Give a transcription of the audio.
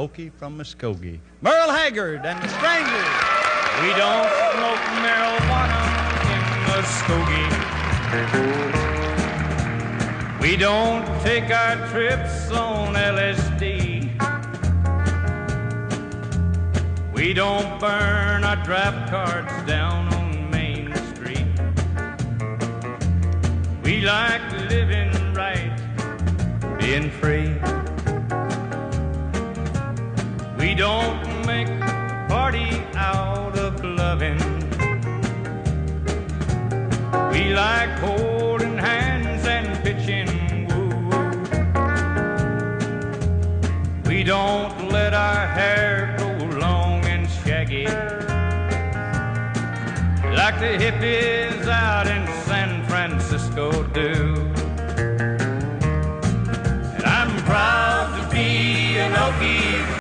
Okie from Muskogee, Merle Haggard and the Strangers. We don't smoke marijuana in Muskogee. We don't take our trips on LSD. We don't burn our draft cards down on Main Street. We like living right, being free. We don't make a party out of loving. We like holding hands and pitching woo-woo. We don't let our hair grow long and shaggy like the hippies out in San Francisco do.